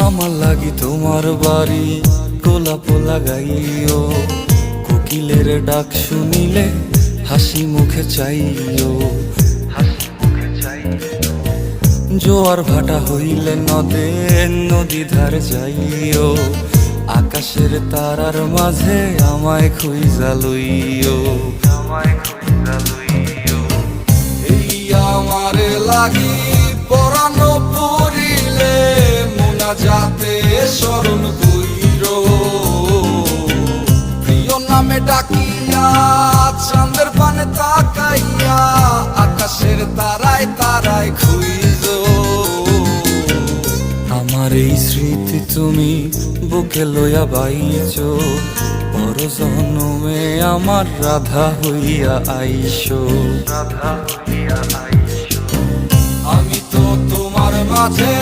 আমার লাগি তোমার বাড়ি গোলাপ লাগাইও, কোকিলের ডাক শুনিলে হাসি মুখে চাইও, জোয়ার ভাটা হইলে নদে নদী ধার যাইও, আকাশের তারার মাঝে আমায় খুঁজা লইও, এই আমারে লাগি পরানো পড়িলে মুনাজাতে স্মরণ কইরো, প্রিয় নামে ডাকিয়া চাঁদের পানে তাকাইয়া আকাশের তারায় তারায় খুঁজো। আমার এই স্মৃতি তুমি বুকে লইয়া বাইছো, বড় জনমে আমার রাধা হইয়া আইসো, আমি তো তোমার মাঝে